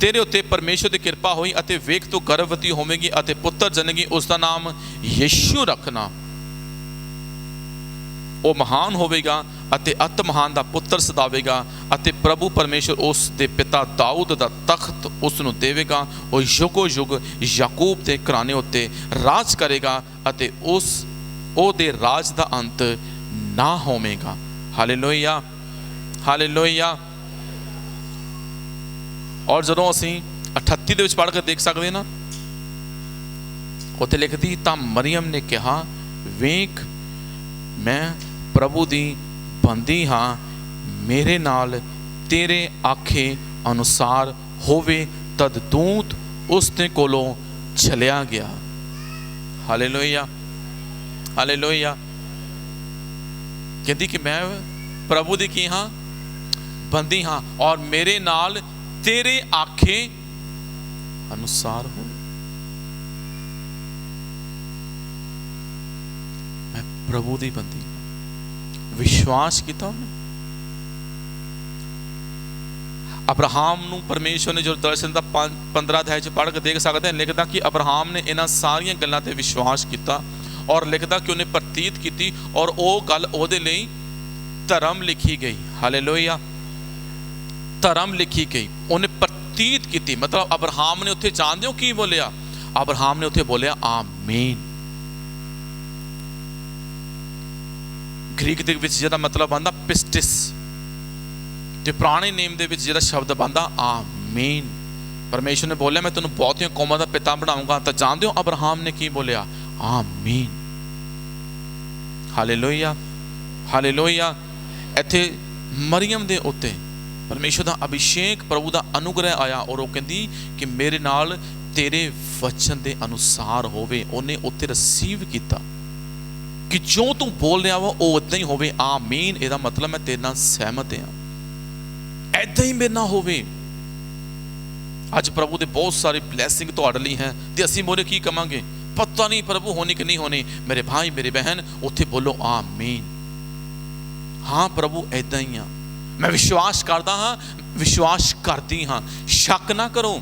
तेरे उत्ते परमेश्वर की कृपा हुई अते वेख तू गर्भवती होवेगी अते पुत्र जनेगी, उसका नाम यीशु रखना। वो महान होवेगा अते अत महान दा पुत्र सदावेगा अते प्रभु परमेश्वर उस दे पिता दाऊद दा तख्त उसनों देवेगा। वो युगो युग याकूब दे घराने उत्ते राज करेगा अते उस ओ दे राज दा अंत ना होवेगा। Hallelujah, hallelujah. और जदों असीं 38 दे विच पढ़ के देख सकते ना, उत्थे लिखदी, तां मरियम ने कहा, वेख मैं प्रभु दी बंदी हाँ, मेरे नाल तेरे आखे अनुसार होवे। तद दूत उसने कोलों चलिया गया। Hallelujah, hallelujah. कहती कि मैं प्रभु दी की हाँ, बंदी हाँ, और मेरे नाल तेरे आखे अनुसार हो। मैं प्रभु दी बंदी, विश्वास किया उन्हें। अब्राहम नूं परमेश्वर ने जो दर्शन दा 15 अध्याय पढ़ के देख सकते हैं, लिखता कि अब्राहम ने इन्हां सारियां गल्लां ते विश्वास किया, और लिखता कि उन्हें प्रतीत की और वो गल ओहदे लई धर्म लिखी गई। हालेलुया, धर्म लिखी गई, उन्हें प्रतीत की। मतलब अब्राहम ने उत्थे जानदे हो की बोलिया? अब्राहम ने उत्थे बोलिया आमीन। ग्रीक दे विच जिहदा मतलब बनदा पिस्टिस, ते पुराने नेम दे विच जिहदा शब्द बनदा आमीन। परमेश्वर ने बोलिया मैं तुहानूं बहुतियां कौमां दा पिता बनाऊंगा, तो जानदे हो अब्राहम ने की बोलिया? आमीन। Hallelujah, hallelujah. इत्थे मरियम दे उत्ते परमेश्वर दा अभिषेक, प्रभु दा अनुग्रह आया, और वो कहंदी कि मेरे नाल तेरे वचन दे अनुसार होवे। उन्हें उत्ते रिसीव किया कि जो तू बोल रहा वा वो उदां ही होवे। आमीन। इहदा मतलब मैं तेरे नाल सहमत हाँ, ऐदां ही मेरे नाल होवे। अज प्रभु दे बहुत सारी ब्लैसिंग तुहाडे लई है, ते असीं मोरे की कहांगे? पता नहीं प्रभु होनी कि नहीं होनी। मेरे भाई मेरी बहन, उत्थे बोलो आमीन। हाँ प्रभु ऐदां ही हाँ, मैं विश्वास करदा हाँ, विश्वास करदी हाँ, शक ना करो।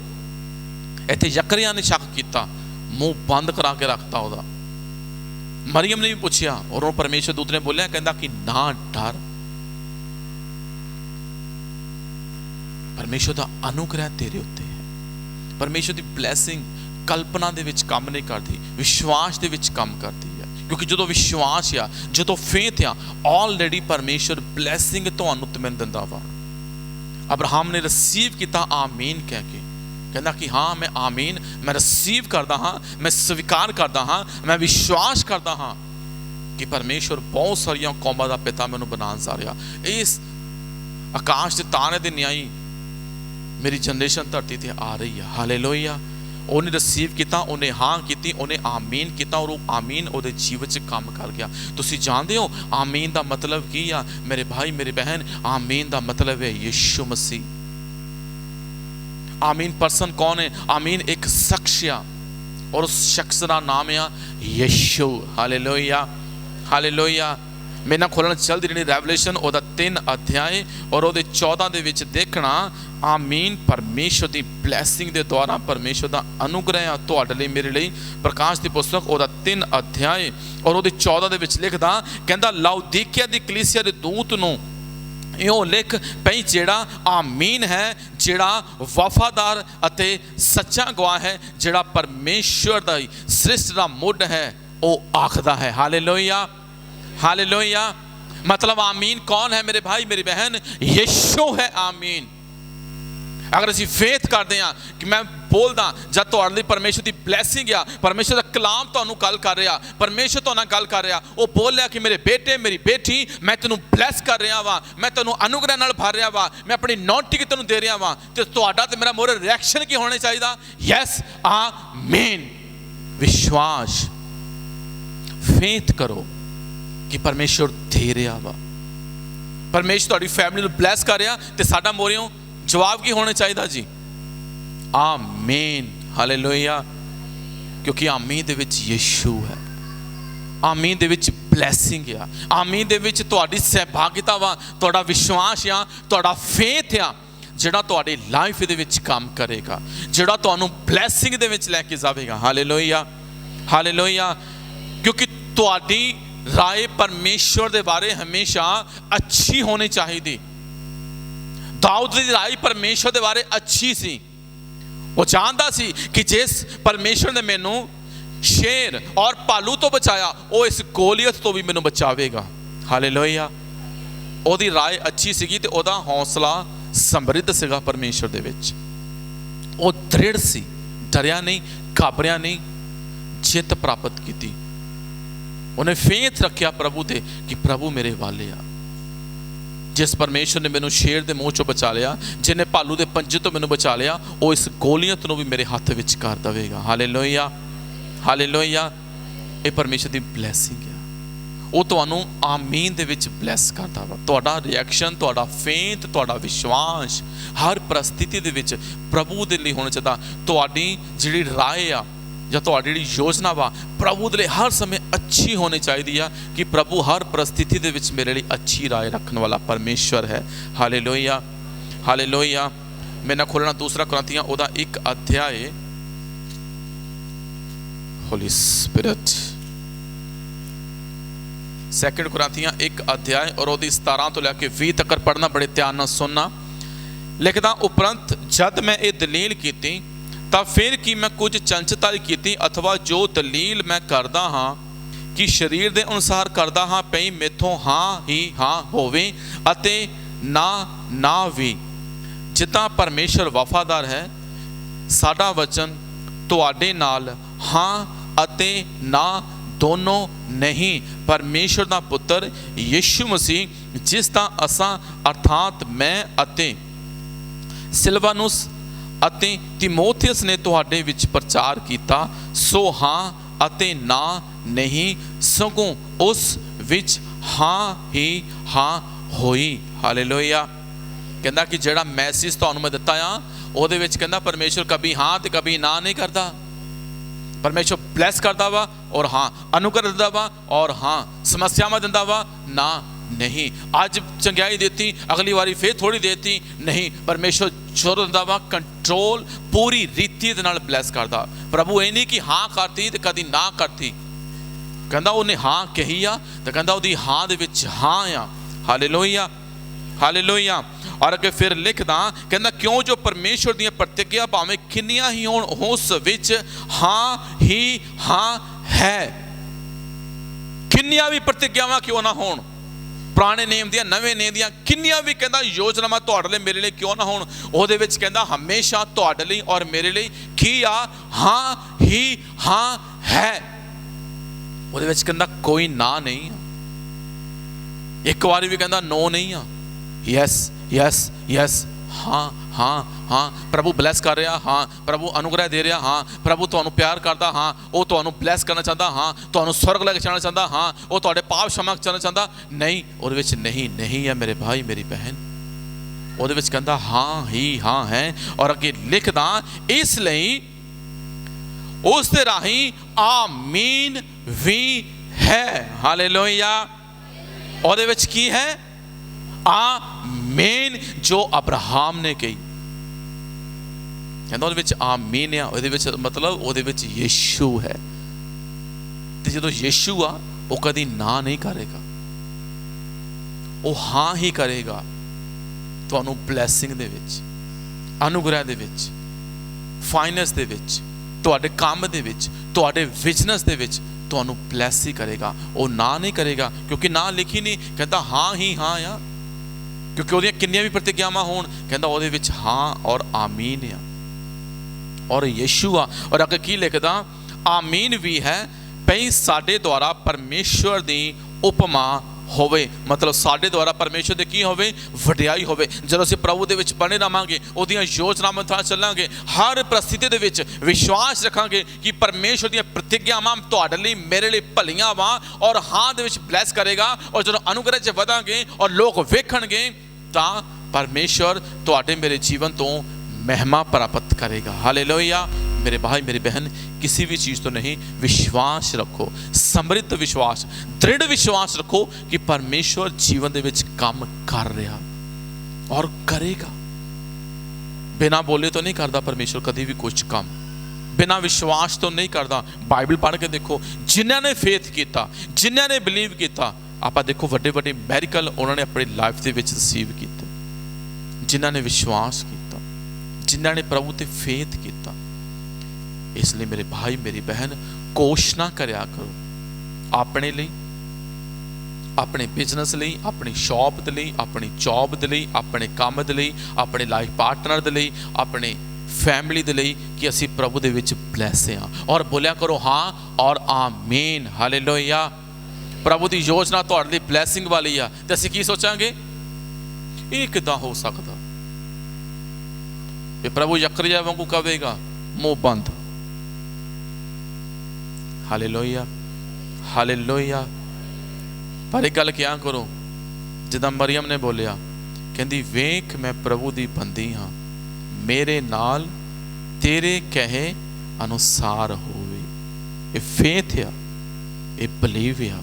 इत्थे जकरिया ने शक किया, मुंह बंद करा के रखता उहदा। मरियम ने भी पूछा, और परमेश्वर दूत ने बोलिया, कहंदा कि ना डर, परमेश्वर का अनुग्रह तेरे उत्ते है। परमेश्वर की ब्लैसिंग कल्पना दे विच काम नहीं करती, विश्वास दे विच काम करती है। क्योंकि जो विश्वास आ, जो फेथ आ, ऑलरेडी परमेश्वर ब्लैसिंग तुहानूं ते मैनूं दिंदा वा। अब्राहम ने रिसीव किया आमीन कह के, कहना कि हाँ मैं आमीन, मैं रिसीव करता हाँ, मैं स्वीकार करता हाँ, मैं विश्वास करता हाँ कि परमेश्वर बहुत सारिया कौमां दा पिता मैनूं बनाउण जा रहा। इस आकाश के तारे दे न्याई मेरी जनरेशन धरती ते आ रही है। हालेलुया। उन्हें रिसीव किया, उन्हें हाँ की, उन्हें आमीन किया, और वो आमीन उहदे जीवन च काम कर गया। तुसीं जानते हो आमीन का मतलब की आ मेरे भाई मेरी बहन? आमीन का मतलब है यीशु मसीह। आमीन पर्सन कौन है? आमीन एक शख्स आ, और उस शख्स का नाम है यीशु। Hallelujah, hallelujah. मेरे नाल खोलना जल्दी रहनी रेवलेशन ओदा 3 अध्याय और ओदे 14 दे विच देखना। आमीन। परमेश्वर की ब्लैसिंग के द्वारा परमेश्वर का अनुग्रह तुहाडे लई मेरे लई। प्रकाश की पुस्तक ओदा 3 अध्याय और ओदे 14 दे विच लिखदा, कहंदा लाउदीकिया दी कलीसिया दे दूत नूं इहो लिख पई, जेड़ा आमीन है, जेड़ा वफादार अते सच्चा गवाह है, जेड़ा परमेश्वर दा सृष्टि दा मुੱਢ है, वो आखदा है। Hallelujah, hallelujah. मतलब आमीन कौन है मेरे भाई मेरी बहन? यीशु है आमीन। अगर असीं फेथ करते हैं कि मैं बोलदा जब तुहाडे लई परमेश्वर की ब्लैसिंग आ, परमेश्वर का कलाम तुहानूं गल कर रहा, परमेश्वर तुहाडे नाल गल कर रहा, वो बोल रहा कि मेरे बेटे मेरी बेटी मैं तैनूं ब्लैस कर रहा वा, मैं तैनूं अनुग्रह नाल भर रहा वा, मैं अपनी नौटिक तैनूं दे रहा वा, ते तुहाडा ते मेरा मोरे रिएक्शन की होना चाहिए? यस आमीन। विश्वास, फेथ करो कि परमेश्वर दे रहा वा, परमेश्वर तुहाडी फैमिली नूं ब्लैस कर रहा, ते साडा मोरियों जवाब की होना चाहिए जी? आमीन। हालेलुया। क्योंकि आमीन दे विच यीशु है। आमीन दे विच ब्लैसिंग आ, आमीन दे विच तुहाडी सहभागिता वा, तुहाडा विश्वास आ, तुहाडा फेथ आ जिहड़ा तुहाडी लाइफ दे विच काम करेगा, जिहड़ा तुहानू ब्लैसिंग दे विच लैके जावेगा। Hallelujah, hallelujah. क्योंकि तुहाडी राय परमेश्वर दे बारे हमेशा अच्छी होनी चाहिए। दाऊद दी राय परमेश्वर दे बारे अच्छी सी। वो जानता सी कि जिस परमेश्वर ने मैनू शेर और भालू तो बचाया, वो इस गोलियत तो भी मैनू बचावेगा। हालेलुया। ओदी राय अच्छी सीगी ते ओदा हौसला समृद्ध सीगा परमेश्वर दे विच। वो दृढ़ सी, डरिया नहीं, घाबरिया नहीं, जित प्राप्त की। उन्हें फेथ रखिया प्रभु ते कि प्रभु मेरे वाले आ। जिस परमेश्वर ने मैनू शेर के मूँह चो बचा लिया, जिन्हें भालू के पंजे तो मैनू बचा लिया, वो इस गोलियत नूं भी मेरे हथ विच कर देवेगा। Hallelujah, hallelujah. ये परमेश्वर की ब्लैसिंग है। वो तुहानू आमीन दे विच ब्लैस करता वा। तुहाडा रिएक्शन, तुहाडा फेथ, तुहाडा विश्वास हर परिस्थिति दे विच प्रभु दे लई होना चाहिए। तुहाडी जिहड़ी राय आ या तुहाडी जिहड़ी योजना वा प्रभु दे लई हर समय अच्छी होनी चाहिए कि प्रभु हर परिस्थिति दे विच मेरे लिए अच्छी राय रखने वाला परमेश्वर है। Hallelujah, hallelujah. मैं खोलना दूसरा कुरिन्थियां ओदा 1 अध्याय। होली स्पिरिट, 2 कुरिन्थियां 1 अध्याय और ओदी 17 तो लैके 20 तक पढ़ना, बड़े ध्यान नाल सुनना। लिखदा, उपरंत जद मैं ये दलील कीती तां फिर कि मैं कुछ चंचताई कीती, अथवा जो दलील मैं करदा हाँ कि शरीर दे अनुसार करदा हाँ, पई मेथों हाँ ही हाँ होवे अते ना ना भी। जिद्दां परमेश्वर वफादार है, साडा वचन तुहाडे नाल हाँ अते ना दोनों नहीं, परमेश्वर दा पुत्र यीशु मसीह जिस दा असां अर्थात मैं अते सिलवानुस अते तिमोथियस ने तुहाडे विच प्रचार किया, सो हाँ अते ना नहीं, सगों उस विच हाँ ही हाँ होई। हालेलुया। कहंदा कि जिहड़ा मैसेज तुहानूं मैं दिता आ, उहदे विच कहंदा परमेश्वर कभी हाँ ते कभी ना नहीं करता। परमेश्वर ब्लैस करता वा और हाँ अनुग्रह दिंदा वा और हाँ समस्यावां दिंदा वा ना नहीं। अज चंगियाई देती, अगली बारी फिर थोड़ी देती नहीं। परमेश्वर छोड़ दिंदा वा, कंट्रोल पूरी रीति दे नाल ब्लैस करदा। प्रभु ये नहीं कि हाँ करती ते कदी ना करती। कहंदा उन्हें हाँ कही आ ते कहंदा उहदी हाँ दे विच हाँ आ। Hallelujah, hallelujah. और अगे फिर लिखदा, कहंदा क्यों जो परमेश्वर दी प्रतिज्ञा भावें किन्नियां ही होण, उस विच हाँ ही हाँ है। किन्नियां भी प्रतिज्ञावां क्यों ना होण, पुराने नेम दियां नवे नेम दियां किन्नियां भी कहंदा योजनावां तुहाडे लई मेरे लिए क्यों ना होण, उहदे विच कहंदा हमेशा तुहाडे लई और मेरे लिए की आ हाँ ही हाँ है। उहदे विच कहंदा कोई ना नहीं, एक बारी भी कहंदा नो नहीं आ। यस यस यस, हाँ हाँ हाँ। प्रभु ब्लैस कर रहा, हाँ प्रभु अनुग्रह दे रहा, हाँ प्रभु तुहानू प्यार करता, हाँ वो तुहानू ब्लैस करना चाहता, हाँ तुहानू स्वर्ग लैके जाना चाहता, हाँ वो तुहाडे पाप क्षमा करना चाहता। नहीं, उहदे विच नहीं नहीं है मेरे भाई मेरी बहन। उहदे विच कहंदा हाँ ही हाँ है। और अगे लिखदा, इसलिए उस दे राही आमीन भी है। हालेलुया। उहदे विच की है? आमीन, जो अब्राहम ने कही। कहंदा उहदे विच आमीन आ, उहदे विच मतलब उहदे विच यीशु है। ते जदों यीशु आ, वो कदी ना नहीं करेगा, वो हाँ ही करेगा। तुहानू ब्लैसिंग दे विच, अनुग्रह दे विच, फाइनेंस दे विच, तुहाडे काम दे विच, तुहाडे बिजनेस दे विच तुहानू ब्लैस ही करेगा। वो ना नहीं करेगा, क्योंकि ना लिखी नहीं। कहता हाँ ही हाँ आ, क्योंकि वो किन्नियां भी प्रतिज्ञावां होण, कहता वो विच हाँ और आमीन आ और यीशु आ। और अगर की लिखदा, आमीन भी है पई साडे द्वारा परमेश्वर दी उपमा होवे। मतलब साडे द्वारा परमेश्वर दे की होवे? वडियाई होवे। जदों असीं प्रभु दे विच बने रहांगे, उहदियां योजनावां नाल चलांगे, हर परिस्थिति दे विच विश्वास रखांगे कि परमेश्वर दीयां प्रतिज्ञावां तुहाडे लई मेरे लई भलियां वां और हाँ दे विच ब्लैस करेगा। और जदों अनुग्रह च वधांगे और लोग वेखणगे, तां परमेश्वर तुहाडे मेरे जीवन तो महिमा प्राप्त करेगा। हालेलुया। मेरे भाई मेरी बहन, किसी भी चीज़ तो नहीं। विश्वास रखो, समृद्ध विश्वास, दृढ़ विश्वास रखो कि परमेश्वर जीवन दे विच काम कर रहा और करेगा। बिना बोले तो नहीं करता परमेश्वर कभी भी कुछ काम, बिना विश्वास तो नहीं करता। बाइबल पढ़ के देखो, जिन्होंने ने फेथ किया, जिन्होंने ने बिलीव किया, आप देखो वड्डे वड्डे मैरिकल उन्होंने अपनी लाइफ के रिसीव किए। जिन्होंने ने विश्वास किया, जिन्होंने ने प्रभु ते फेथ किया। इसलिए मेरे भाई मेरी बहन, कोशिश ना करया करो अपने लिए, अपने बिजनेस लिए, अपनी शॉप के लिए, अपनी जॉब के लिए, अपने काम के लिए, अपने लाइफ पार्टनर के लिए, अपने फैमिली के लिए कि असी प्रभु दे विच ब्लैस हाँ। और बोलिया करो हाँ और आमीन, हालेलुया। प्रभु की योजना तुहाडे लई ब्लैसिंग वाली आ, ते असीं की सोचांगे ये किदां हो सकदा। ये प्रभु यकरिया वांगू कहेगा मुंह बंद। Hallelujah, hallelujah. पर एक गल क्या करो, जिदा मरियम ने बोलिया, कहती वेख मैं प्रभु की बंदी हाँ, मेरे नाल तेरे कहे अनुसार होवे। ये फेथ आ, ये बिलीव आ।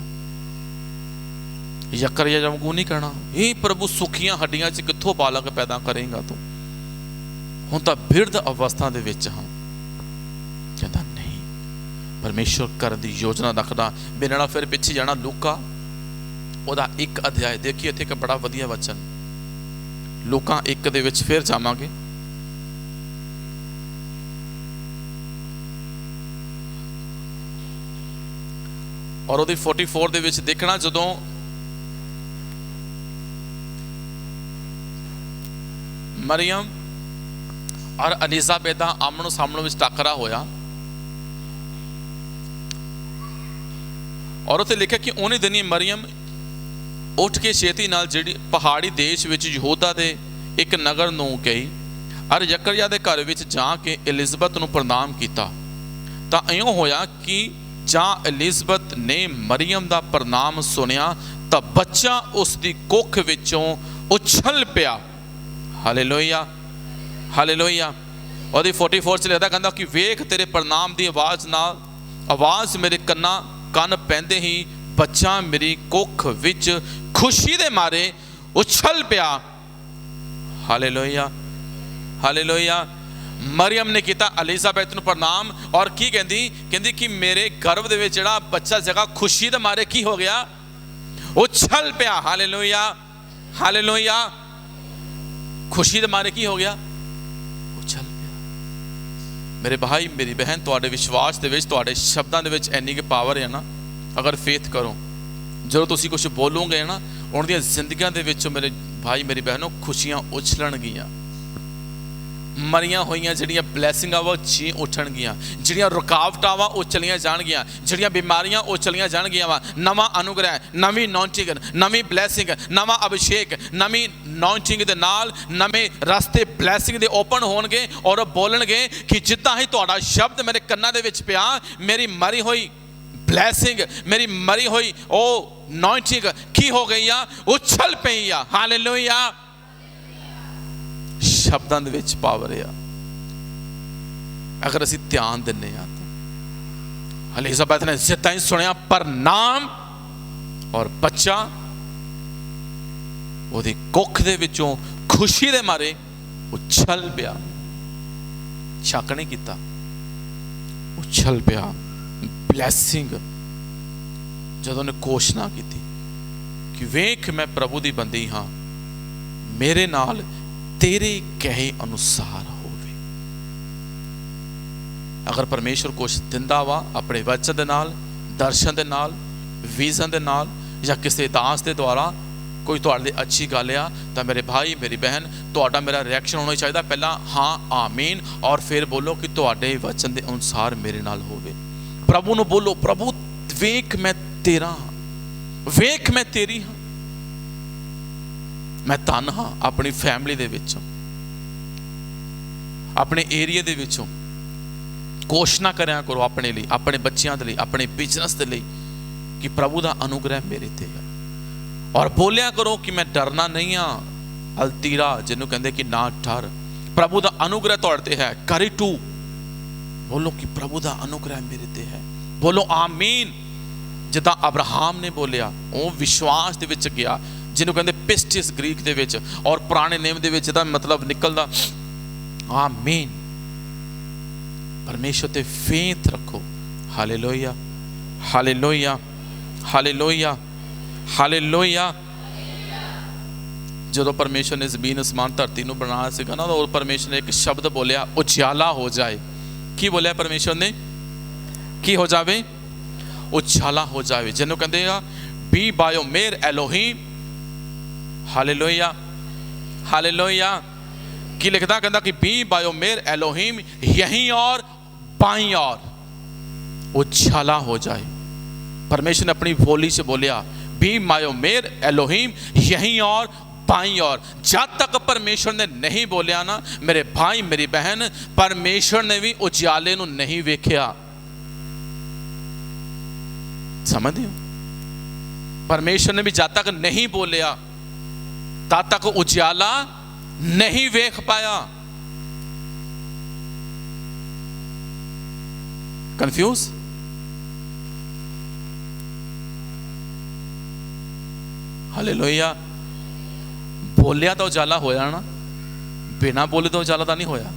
यकरिया वांगू नहीं कहना ये प्रभु सुखियां हड्डियां च कित्थों बालक पैदा करेगा तू, हुण तां बिरध अवस्था दे विच हाँ। कहता नहीं, परमेश्वर करन दी योजना रखदा। मेरे नाल फिर पिछे जाना लूका ओदा 1 अध्याय देखिए, इत्थे एक बड़ा वधिया वचन लूका 1 दे विच फिर जावांगे। और ਉਹਦੀ 44 ਦੇ ਵਿੱਚ ਦੇਖਣਾ, ਜਦੋਂ ਮਰੀਅਮ और एलिजाबेथ ਦਾ ਆਮਣੋ ਸਾਹਮਣੇ ਵਿੱਚ ਟੱਕਰਾ ਹੋਇਆ, और ਉੱਥੇ ਲਿਖਿਆ ਕਿ ਉਹਨੇ ਦਿਨੀ ਮਰੀਅਮ ਉੱਠ ਕੇ ਛੇਤੀ ਨਾਲ ਜਿਹੜੀ ਪਹਾੜੀ ਦੇਸ਼ ਵਿੱਚ ਯਹੂਦਾ ਦੇ ਇੱਕ ਨਗਰ ਨੂੰ ਗਈ और ਯਕਰਿਆ ਦੇ ਘਰ ਵਿੱਚ ਜਾ ਕੇ एलिजाबेथ ਨੂੰ ਪ੍ਰਣਾਮ ਕੀਤਾ। ਤਾਂ ਇਉਂ ਹੋਇਆ ਕਿ ਜਾਂ एलिजाबेथ ने मरियम का प्रणाम सुनिया तो बच्चा उसकी कुख विचों उछल पिया। Hallelujah, hallelujah. और 44 च लिखता, कहता कि वेख तेरे प्रणाम की आवाज़ नाल आवाज़ मेरे कन पैंदे ही बच्चा मेरी कुख विच खुशी दे मारे उछल पिया। Hallelujah, hallelujah. मरियम ने किया एलिजाबेथ नूं प्रणाम और की कहती कि मेरे गर्भ दे विच जिहड़ा बच्चा जगह खुशी दे मारे की हो गया, उछल पिया। Hallelujah, hallelujah. खुशी दे मारे की हो गया, उछल पिया। मेरे भाई मेरी बहन, तुहाडे विश्वास दे विच तुहाडे शब्दां दे विच इन्नी की पावर है ना। अगर फेथ करो, जो तुसीं कुछ बोलोगे ना, उन्हां दी जिंदगियां दे विच मेरे भाई मेरी बहनों खुशियां उछलणगियां। मरिया हुई जिहड़ियां ब्लैसिंगां वो ची उठणगियां, जिहड़ियां रुकावटां वा वो चलियां जाणगियां, जिहड़ियां बीमारियां वो चलियां जाणगियां वा। नवां अनुग्रह, नवीं नॉइंटिंग, नवीं ब्लैसिंग, नवां अभिषेक, नवीं नॉइंटिंग दे नाल नवें रस्ते ब्लैसिंग दे ओपन होणगे और बोलणगे कि जिद्दां ही तुहाडा शब्द मेरे कन्नां दे विच पिया, मेरी मरी हुई ब्लैसिंग, मेरी मरी हुई ओ नॉइंटिंग की हो गई आ, उछल पई आ। हालेलुया। शब्दां दे विच पावर है अगर असीं ध्यान दिंदे हां। एलिजाबेथ ने जिद्दां ही सुनिया प्रणाम और बच्चा ओदी कुख दे विचों खुशी दे मारे उछल पिया। शक नहीं कीता, उछल पिया। ब्लैसिंग जदों ने घोषणा की कि वेख मैं प्रभु दी बंदी हाँ, मेरे नाल तेरे कहे अनुसार होवे। अगर परमेश्वर कुछ दिंदा वा अपने वचन दे नाल, दर्शन दे नाल, विजन दे नाल, या किसी दास दे द्वारा कोई तुहाडे अच्छी गल आ, तो मेरे भाई मेरी बहन तुहाडा मेरा रिएक्शन होना चाहिए पहला हाँ आमीन, और फिर बोलो कि तुहाडे वचन दे अनुसार मेरे नाल होवे। प्रभु नूं बोलो, प्रभु वेख मैं तेरा हाँ, वेख मैं तेरी हाँ, मैं धन हाँ अपनी फैमिली दे विचों, अपने एरिया दे विचों। घोषणा करया करो अपने लिए, अपने बच्चों के लिए, अपने बिजनेस के लिए कि प्रभु का अनुग्रह मेरे ते है। और बोलिया करो कि मैं डरना नहीं हाँ। अलतीरा जिन्होंने कहते कि ना डर, प्रभु का अनुग्रह तुहाडे ते है। करी टू बोलो कि प्रभु दा अनुग्रह मेरे ते है। बोलो आमीन। जिदा अब्राहम ने बोलिया वो विश्वास दे विच गया, जिन्हों कहते पिस्टिस ग्रीक दे विच और पुराने नेम दे विच दा मतलब निकलदा आमीन। परमेश्वर ते फेथ रखो। Hallelujah hallelujah hallelujah hallelujah. जो परमेश्वर ने ज़मीन आसमान धरती को बनाया सीगा ना, और परमेश्वर ने एक शब्द बोलिया उजाला हो जाए। की बोलिया परमेश्वर ने? की हो जाए? उजाला हो जाए। जिन्हों कहते हैं बी बायो मेर एलोहीम। Hallelujah hallelujah. की लिखता कहता कि बी बायो मेर एलोहीम, यहीं और बाईं और उजाला हो जाए। परमेश्वर ने अपनी बोली से बोलिया बी मायो मेर एलोहीम, यहीं और बाईं और। जब तक परमेश्वर ने नहीं बोलिया ना मेरे भाई मेरी बहन, परमेश्वर ने भी उजाले नूं नहीं वेख्या। समझते हो? परमेश्वर ने भी जब तक नहीं बोलिया तब तक उजाला नहीं वेख पाया। कंफ्यूज? हालेलुया। बोलिया तो उजाला होया ना, बिना बोले तो उजाला तो नहीं होया।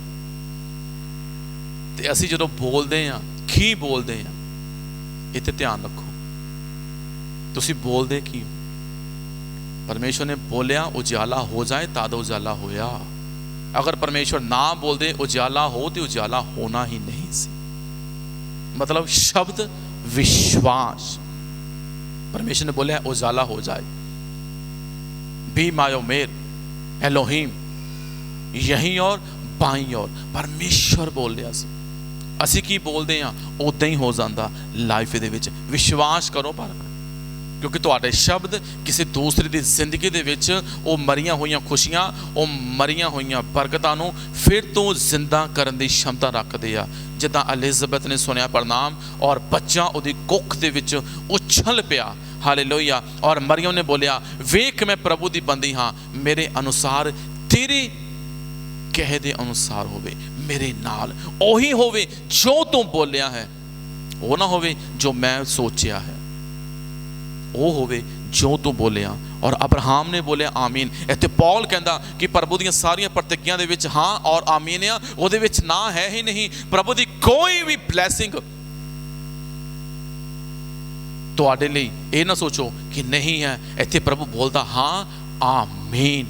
ते असी जो बोलते हैं की बोलते हैं, इत्थे ध्यान रखो। तुसी बोलते की? परमेश्वर ने बोलिया उजाला हो जाए तद उजाला होया। अगर परमेश्वर ना बोलते उजाला हो तो उजाला होना ही नहीं सी। मतलब शब्द विश्वास। परमेश्वर ने बोलिया उजाला हो जाए, बी मायो मेर एलोहीम, यहीं और बाईं और। परमेश्वर बोल रहा सी, असी की बोलते हैं उदा ही हो जाता लाइफ दे विच। विश्वास करो पर, क्योंकि तुहाडे शब्द किसी दूसरे की जिंदगी दे विच वो मरियां हुई खुशियां, वो मरियां हुई बरकतां नूं फिर तो जिंदा करन दी क्षमता रखदे आ। जिद्दां एलिज़ाबेथ ने सुनिया प्रणाम और बच्चा उहदी कुख दे विच उछल पिया। हालेलुया। और मरियम ने बोलिया वेख मैं प्रभु दी बंदी हाँ, मेरे अनुसार तेरे कहे दे अनुसार होवे, मेरे नाल ओही होवे जो तू बोलिया है। वो ना होवे जो मैं सोचिया है, वो होवे जो तू बोलिया। और अब्राहम ने बोलिया आमीन। इत्थे पौल कहंदा कि प्रभु दी सारियां प्रतिज्ञा दे विच हाँ और आमीन आ, ओहदे विच ना है ही नहीं। प्रभु दी कोई भी ब्लैसिंग तुहाडे लई ये ना सोचो कि नहीं है। इत्थे प्रभु बोलता हाँ आमीन।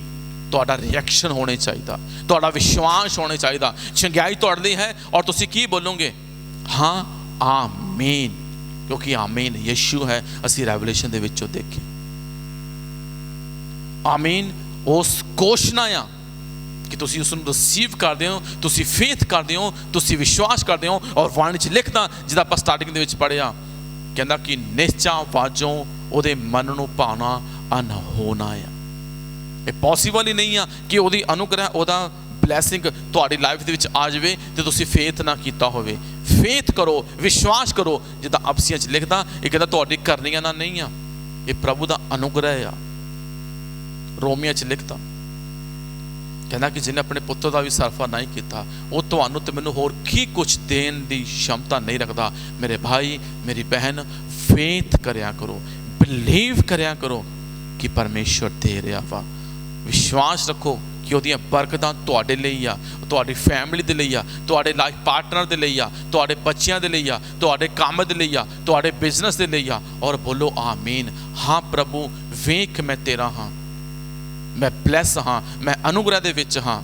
तुहाडा रिएक्शन होने चाहिए, तुहाडा विश्वास होने चाहिए। चंगियाई तुहाडे लई है और तुसी की बोलोगे? हाँ आमीन। क्योंकि आमीन यीशु है। असी रेवलेशन दे विचों देखे आमीन उस घोषणा आ कि तुसी उसनूं रिसीव करदे हो, तुसी फेथ करदे हो, तुसी विश्वास करदे हो। और वाणी च लिखदा जिदा आपां स्टार्टिंग दे विच पढ़िया, कहंदा कि निश्चा वाजों ओहदे मन नूं भावना अनहोना आ। ये पॉसीबल ही नहीं आ कि ओहदी अनुग्रह ओहदा ब्लैसिंग तुहाडी लाइफ दे विच आ जावे ते तुसी फेथ ना कीता होवे। फेथ करो, विश्वास करो। जिदा अफसियां च लिखदा ये कहंदा तुहाडी करनियां ना नहीं आ, ये प्रभु दा अनुग्रह आ। रोमिया च लिखता कहना कि जिन्हें अपने पुत्र का भी सरफा नहीं किया वो तुहानू ते मैनू होर की कुछ देन की क्षमता नहीं रखता। मेरे भाई मेरी बहन फेथ करया करो, बिलीव करया करो कि परमेश्वर दे रहा वा। विश्वास रखो कि उहदियां बरकतां तुहाडे लई आ, तुहाडी फैमिली दे लई आ, तुहाडे लाइफ पार्टनर दे लई आ, तुहाडे बच्चियां दे लई आ, तुहाडे काम दे लई आ, तुहाडे बिजनेस दे लई आ। और बोलो आमीन। हाँ प्रभु वेख मैं तेरा हाँ, मैं ब्लैस हाँ, मैं अनुग्रह दे विच हाँ।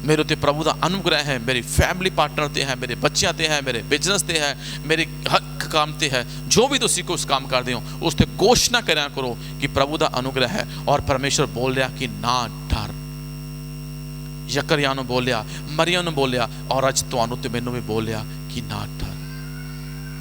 मेरे उत्ते प्रभु का अनुग्रह है, मेरी फैमिली पार्टनर ते है, मेरे बच्चों ते है, मेरे बिजनेस ते है, मेरे हक काम ते है। जो भी तुसी कुछ काम करते हो उस ते घोषणा करया करो कि प्रभु का अनुग्रह है। और परमेश्वर बोल रहा कि ना डर। यकरिया ने बोलिया, मरियम ने बोलिया और अज तुहानू ते मैनू भी बोलिया कि ना डर।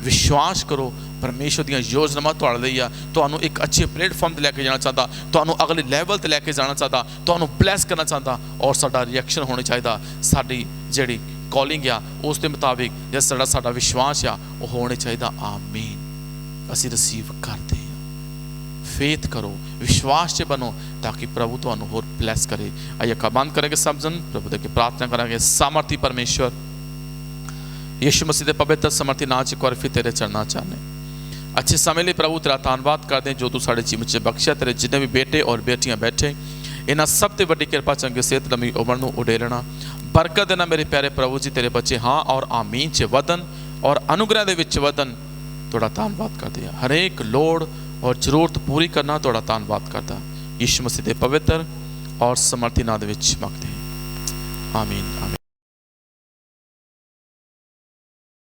विश्वास करो परमेश्वर दी योजनावां तुहाडे लई आ। तुहानू एक अच्छे प्लेटफॉर्म ते लैके जाना चाहता, तुहानू अगले लैवल ते लैके जाना चाहता, तुहानू ब्लैस करना चाहता। और साडा रिएक्शन होना चाहिए, साडी जिहड़ी कॉलिंग आ उस दे मुताबिक जिस साडा विश्वास आ वो होने चाहिए। आमीन। असीं रिसीव करते हैं। फेथ करो, विश्वास से बनो ताकि प्रभु तुहानू होर ब्लैस करे। आइए अखां बंद करेंगे सब जन, प्रभु दे के प्रार्थना करेंगे। सामर्थी परमेश्वर यीशु मसीह के पवित्र समर्थी नाम च एक बार फिर तेरे चरणा चाहने अच्छे समय लिए प्रभु तेरा धन्यवाद करते हैं जो तू साढ़े जीवन च बख्शिया। तेरे जिन्ने भी बेटे और बेटियां बैठे इन्होंने सब ते वड्डी कृपा चंगी सेहत लंबी उम्र नूं उडेरना बरकत देना मेरे प्यारे प्रभु जी। तेरे बच्चे हाँ और आमीन च वधन और अनुग्रह दे विच वधन तुहाडा धन्नवाद करते हैं। हरेक लोड़ और जरूरत पूरी करना तुहाडा धन्नवाद करता यीशु मसीह के पवित्र और समर्थी नाम दे विच मंगदे हैं। आमीन आमीन।